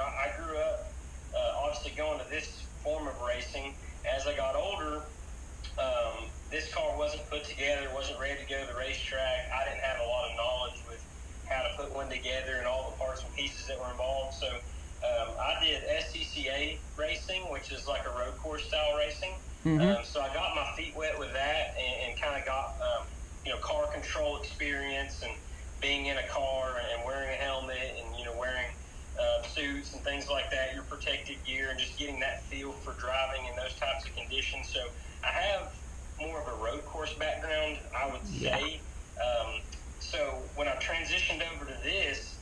I grew up obviously going to this form of racing. As I got older, this car wasn't put together, wasn't ready to go to the racetrack. I didn't have a lot of knowledge with how to put one together and all the parts and pieces that were involved. So I did SCCA racing, which is like a road course style racing. So I got my feet wet with that and kind of got car control experience and being in a car and wearing a helmet and wearing suits and things like that, your protective gear, and just getting that feel for driving in those types of conditions. So I have more of a road course background, I would say. So when I transitioned over to this,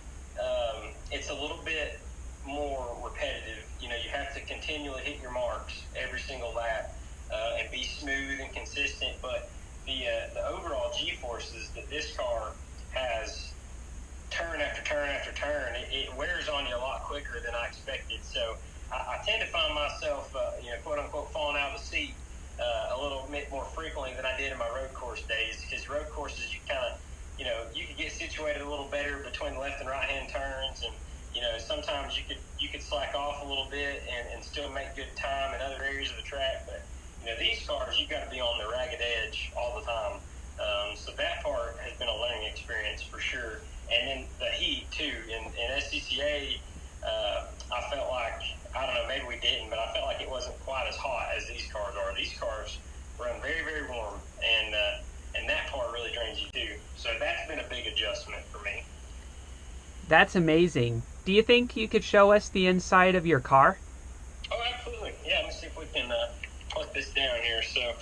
it's a little bit more repetitive. You have to continually hit your marks every single lap and be smooth and consistent. But the overall G-forces that this car has, turn after turn after turn, it wears on you a lot quicker than I expected. So I tend to find myself, quote unquote, falling out of the seat a little bit more frequently than I did in my road course days. Because road courses, you kind of, you could get situated a little better between left and right hand turns, and sometimes you could slack off a little bit and still make good time in other areas of the track. But these cars, you've got to be on the ragged edge all the time. So that part has been a learning experience for sure. And then the heat too. In SCCA, I felt like, I don't know, maybe we didn't, but I felt like it wasn't quite as hot as these cars are. These cars run very, very warm, and that part really drains you too. So that's been a big adjustment for me. That's amazing. Do you think you could show us the inside of your car? Oh, absolutely. Yeah, let me see if we can put this down here. So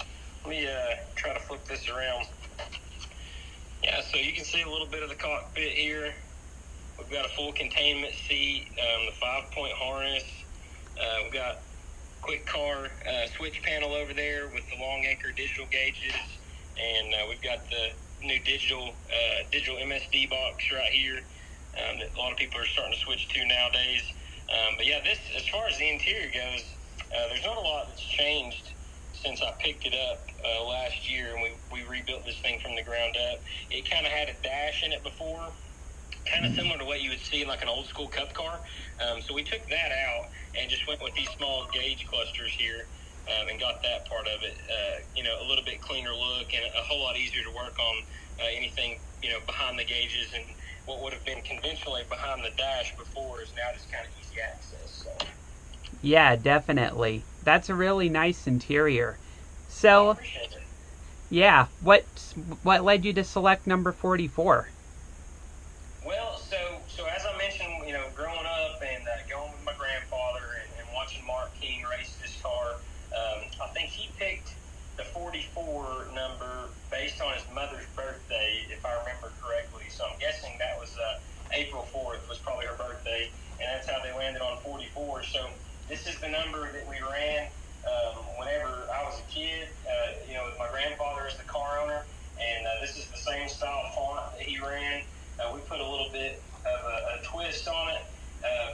let me try to flip this around. Yeah, so you can see a little bit of the cockpit here. We've got a full containment seat, the 5-point harness. We've got quick car switch panel over there with the long anchor digital gauges, and we've got the new digital MSD box right here that a lot of people are starting to switch to nowadays. But yeah, this, as far as the interior goes, there's not a lot that's changed since I picked it up last year, and we rebuilt this thing from the ground up. It kind of had a dash in it before, kind of similar to what you would see in like an old school cup car. So we took that out and just went with these small gauge clusters here and got that part of it, a little bit cleaner look and a whole lot easier to work on anything, behind the gauges. And what would have been conventionally behind the dash before is now just kind of easy access. So. Yeah, definitely. That's a really nice interior. So, I appreciate it. Yeah, what led you to select number 44? Well, so as I mentioned, growing up and going with my grandfather and watching Mark King race this car, I think he picked the 44 number based on his mother's birthday, if I remember correctly. So I'm guessing that was April 4th was probably her birthday, and that's how they landed on 44. So this is the number that we ran whenever I was a kid, with my grandfather as the car owner, and this is the same style font that he ran. We put a little bit of a twist on it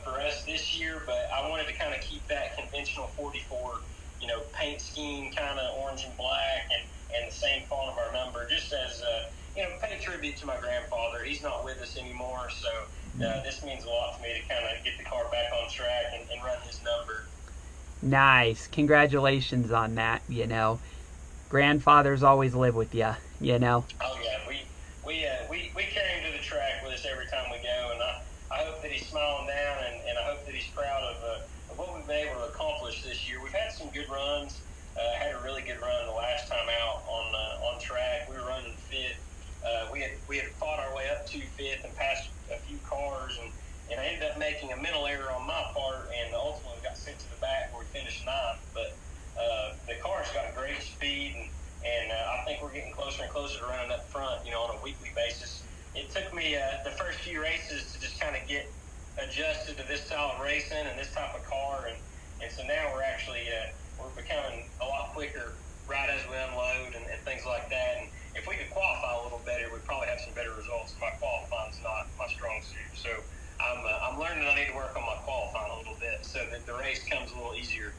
for us this year, but I wanted to kind of keep that conventional 44, paint scheme, kind of orange and black, and the same font of our number, just as, pay tribute to my grandfather. He's not with us anymore, so this means a lot to me to kind of get the car back on track and run his number. Nice. Congratulations on that, Grandfathers always live with you, Oh, yeah. We carry him to the track with us every time we go, and I hope that he's smiling down, and I hope that he's proud of what we've been able to accomplish this year. We've had some good runs. Had a really good run the last time out on track. We were running fifth. We had fought our way up to fifth and passed a few cars, and I ended up making a mental error on my part, and ultimately got sent to the back where we finished ninth. But the car's got great speed, and I think we're getting closer and closer to running up front, on a weekly basis. It took me the first few races to just kind of get adjusted to this style of racing and this type of car, and so now we're actually we're becoming a lot quicker right as we unload and things like that. And if we could qualify a little better, we'd probably have some better results. My qualifying's not my strong suit, so I'm learning that I need to work on my qualifying a little bit so that the race comes a little easier.